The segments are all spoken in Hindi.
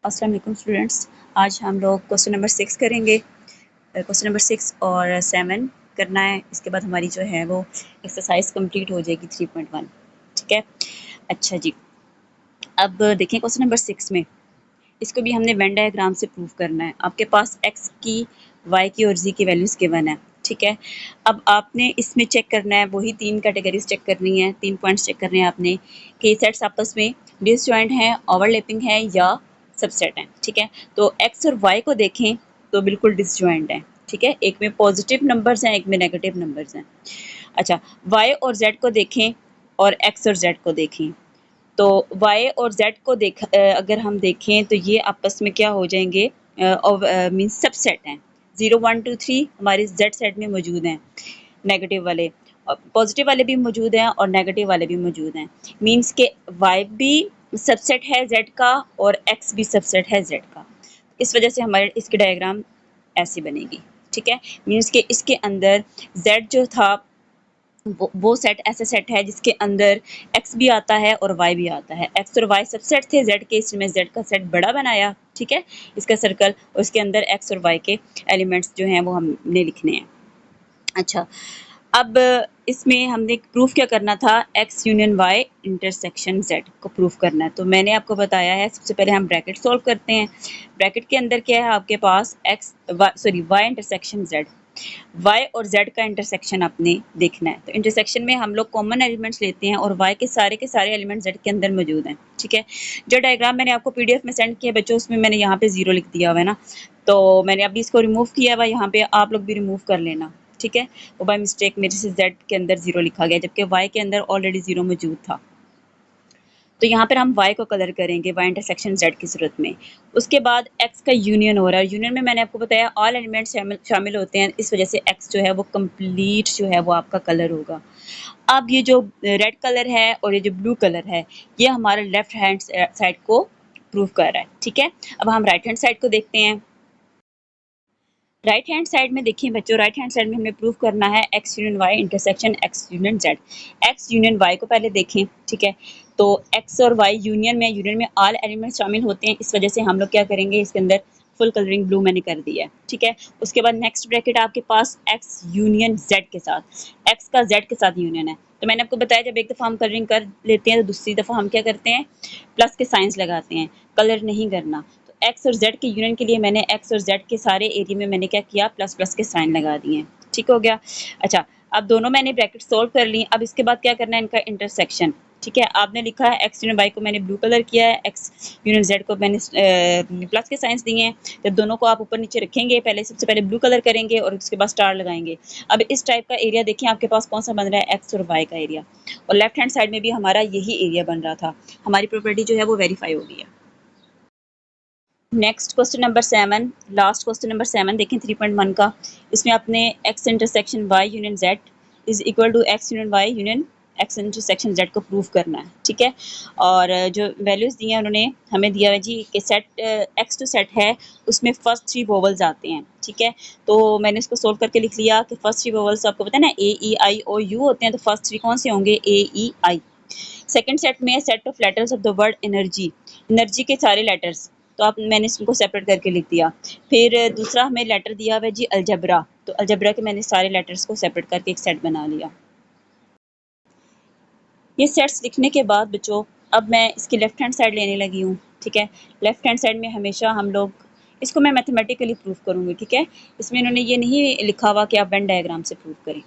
अस्सलाम वालेकुम स्टूडेंट्स। आज हम लोग क्वेश्चन नंबर 6 करेंगे। क्वेश्चन नंबर 6 और 7 करना है। इसके बाद हमारी जो है वो एक्सरसाइज कंप्लीट हो जाएगी 3.1। ठीक है, अच्छा जी। अब देखें क्वेश्चन नंबर 6 में, इसको भी हमने वेन डायग्राम से प्रूव करना है। आपके पास x की, y की और z की वैल्यूज़ गिवन है। ठीक है, अब आपने इसमें चेक करना है, वही 3 कैटेगरीज चेक करनी है, 3 पॉइंट्स चेक करने हैं आपने कि सेट्स आपस में डिसजॉइंट हैं, ओवरलैपिंग है या सबसेट हैं। ठीक है, तो x और y को देखें तो बिल्कुल डिसजॉइंट है। ठीक है, एक में पॉजिटिव नंबर्स हैं, एक में नेगेटिव नंबर्स हैं। अच्छा, y और z को देखें और x और z को देखें तो y और z को अगर हम देखें तो ये आपस में क्या हो जाएंगे, मीन्स सबसेट हैं। 0 1 2 3 हमारे z सेट में मौजूद हैं, नेगेटिव वाले, पॉजिटिव वाले भी मौजूद हैं और नेगेटिव वाले भी मौजूद हैं। मीन्स के y भी सबसेट है z का और x भी सबसेट है z का। इस वजह से हमारे इसकी डायग्राम ऐसी बनेगी। ठीक है, मीन्स के इसके अंदर z जो था वो सेट ऐसा सेट है जिसके अंदर x भी आता है और y भी आता है। x और y सबसेट थे z के, इसमें z का सेट बड़ा बनाया। ठीक है, इसका सर्कल, और इसके अंदर x और y के एलिमेंट्स जो हैं वो हमने लिखने हैं। अच्छा, अब इसमें हमने प्रूफ क्या करना था, x union y intersection z को प्रूफ करना है। तो मैंने आपको बताया है, सबसे पहले हम ब्रैकेट सॉल्व करते हैं। ब्रैकेट के अंदर क्या है आपके पास, y इंटरसेक्शन z, y और z का इंटरसेक्शन आपने देखना है। तो इंटरसेक्शन में हम लोग कॉमन एलिमेंट्स लेते हैं और y के सारे एलिमेंट्स z के अंदर मौजूद हैं। ठीक है, जो डायग्राम मैंने आपको पीडीएफ में सेंड किया बच्चों, उसमें मैंने यहाँ पे 0 लिख दिया हुआ है ना, तो मैंने अभी इसको रिमूव किया हुआ, यहाँ पे आप लोग भी रिमूव कर लेना। ठीक है, वो बाय मिस्टेक मेरे से z के अंदर 0 लिखा गया, जबकि y के अंदर ऑलरेडी 0 मौजूद था। तो यहाँ पर हम y को कलर करेंगे, y इंटरसेक्शन z की सूरत में। उसके बाद x का यूनियन हो रहा है। यूनियन में मैंने आपको बताया ऑल एलिमेंट्स शामिल होते हैं, इस वजह से x जो है वो कंप्लीट जो है वो आपका कलर होगा। अब ये जो रेड कलर है और ये जो ब्लू कलर है, ये हमारे लेफ्ट हैंड साइड को प्रूव कर रहा है। ठीक है, अब हम राइट हैंड साइड को देखते हैं। राइट हैंड साइड में देखिए बच्चों, राइट हैंड साइड में हमें प्रूव करना है x union y intersection x union z। x union y को पहले देखें। ठीक है, तो x और y यूनियन में ऑल एलिमेंट शामिल होते हैं, इस वजह से हम लोग क्या करेंगे, इसके अंदर फुल कलरिंग ब्लू मैंने कर दिया है। ठीक है, उसके बाद नेक्स्ट ब्रैकेट आपके पास x यूनियन z के साथ, x का z के साथ यूनियन है। तो मैंने आपको बताया जब एक दफ़ा हम कलरिंग कर लेते हैं तो दूसरी दफ़ा हम क्या करते हैं, प्लस के साइंस लगाते हैं, कलर नहीं करना। एक्स और जेड के यूनियन के लिए मैंने एक्स और जेड के सारे एरिया में मैंने क्या किया, प्लस प्लस के साइन लगा दिए। ठीक हो गया। अच्छा, अब दोनों मैंने ब्रैकेट सोल्व कर ली। अब इसके बाद क्या करना है, इनका इंटरसेक्शन। ठीक है, आपने लिखा है एक्स यूनियन वाई को मैंने ब्लू कलर किया है, एक्स यूनियन जेड को मैंने प्लस के साइंस दिए हैं। जब दोनों को आप ऊपर नीचे रखेंगे, पहले सबसे पहले ब्लू कलर करेंगे और उसके बाद स्टार लगाएंगे। अब इस टाइप का एरिया देखिए आपके पास कौन सा बन रहा है, एक्स और वाई का एरिया, और लेफ्ट हैंड साइड में भी हमारा यही एरिया बन रहा था। हमारी प्रॉपर्टी जो है वो वेरीफाई हो गई है। Next question number 7, last question number 7 देखें 3.1 का। इसमें आपने x intersection y union z is equal to x union y union x intersection z को प्रूव करना है। ठीक है, और जो वैल्यूज़ दी हैं उन्होंने हमें दिया है जी कि सेट x टू सेट है, उसमें फर्स्ट 3 वोवल्स आते हैं। ठीक है, तो मैंने इसको सोल्व करके लिख लिया कि फर्स्ट 3 वोवल्स आपको पता है ना, ए ई आई ओ यू होते हैं, तो फर्स्ट 3 कौन से होंगे, ए ई आई। सेकेंड सेट में set of letters of the word energy, energy के सारे लेटर्स, तो आप मैंने इसको सेपरेट करके लिख दिया। फिर दूसरा हमें लेटर दिया हुआ है जी अलजबरा, तो अलजबरा के मैंने सारे लेटर्स को सेपरेट करके एक सेट बना लिया। ये सेट्स लिखने के बाद बच्चों, अब मैं इसकी लेफ्ट हैंड साइड लेने लगी हूँ। ठीक है, लेफ्ट हैंड साइड में हमेशा हम लोग इसको मैं मैथमेटिकली प्रूफ करूँगी। ठीक है, इसमें इन्होंने ये नहीं लिखा हुआ कि आप वेन डायग्राम से प्रूफ करें।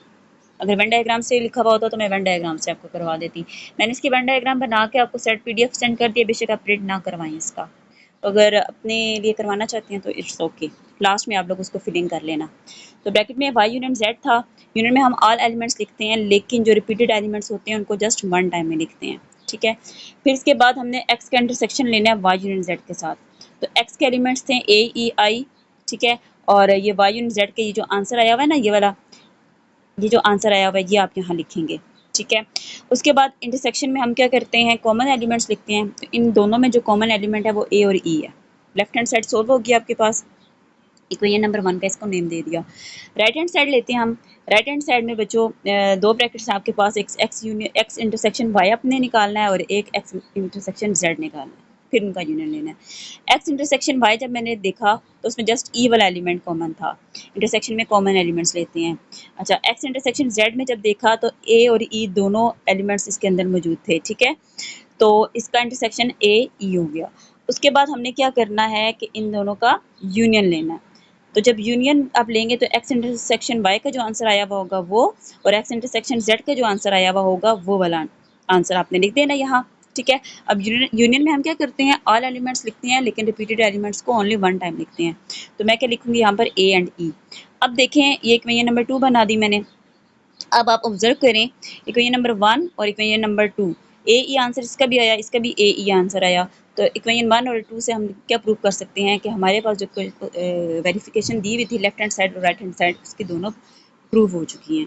अगर वेन डायग्राम से लिखा हुआ होता तो मैं वेन डायग्राम से आपको करवा देती। मैंने इसकी वेन डायग्राम बना के आपको सेट पीडीएफ सेंड कर दिया, बेशक आप प्रिंट ना करवाएं इसका। अगर अपने लिए करवाना चाहती हैं तो इट्स ओके, लास्ट में आप लोग उसको फिलिंग कर लेना। तो ब्रैकेट में y यूनियन z था। यूनियन में हम ऑल एलिमेंट्स लिखते हैं, लेकिन जो रिपीटेड एलिमेंट्स होते हैं उनको जस्ट वन टाइम में लिखते हैं। ठीक है, फिर इसके बाद हमने x का इंटरसेक्शन लेना है y यूनियन z के साथ। तो x के एलिमेंट्स थे a e i। ठीक है, और ये y यूनियन z के ये जो आंसर आया हुआ है ना, ये वाला, ये जो आंसर आया हुआ है ये आप यहाँ लिखेंगे। ठीक है, उसके बाद इंटरसेक्शन में हम क्या करते हैं, कॉमन एलिमेंट्स लिखते हैं। तो इन दोनों में जो कॉमन एलिमेंट है वो ए और ई है। लेफ्ट हैंड साइड सोल्व होगी आपके पास, इक्वेशन नंबर 1 का इसको नेम दे दिया। राइट हैंड साइड लेते हैं हम। राइट हैंड साइड में बच्चों दो ब्रैकेट्स हैं आपके पास, एक एक्स इंटरसेक्शन वाई अपने निकालना है और एक एक्स इंटरसेक्शन जेड निकालना है। फिर उनका यूनियन लेना है। एक्स इंटरसेक्शन वाई जब मैंने देखा तो उसमें जस्ट ई वाला एलिमेंट कॉमन था। इंटरसेक्शन में कॉमन एलिमेंट्स लेते हैं। अच्छा, एक्स इंटरसेक्शन जेड में जब देखा तो ए और ई दोनों एलिमेंट्स इसके अंदर मौजूद थे, ठीक है। तो इसका इंटरसेक्शन ए ई हो गया। उसके बाद हमने क्या करना है कि इन दोनों का यूनियन लेना है। तो जब यूनियन आप लेंगे तो एक्स इंटरसेक्शन वाई का जो आंसर आया हुआ होगा वो, और एक्स इंटरसेक्शन जेड का जो आंसर आया हुआ होगा वो वाला आंसर आपने लिख देना यहाँ, ठीक है। अब यूनियन में हम क्या करते हैं, ऑल एलिमेंट्स लिखते हैं लेकिन रिपीटेड एलिमेंट्स को ओनली वन टाइम लिखते हैं। तो मैं क्या लिखूंगी यहाँ पर ए एंड ई। अब देखें ये इक्वेशन नंबर 2 बना दी मैंने। अब आप ऑब्जर्व करें इक्वेशन नंबर 1 और इक्वेशन नंबर 2, ए ई आंसर इसका भी आया, इसका भी ए ई आंसर आया। तो इक्वेशन 1 और 2 से हम क्या प्रूव कर सकते हैं कि हमारे पास जो वेरिफिकेशन दी हुई थी लेफ्ट हैंड साइड और राइट हैंड साइड उसकी दोनों प्रूव हो चुकी हैं।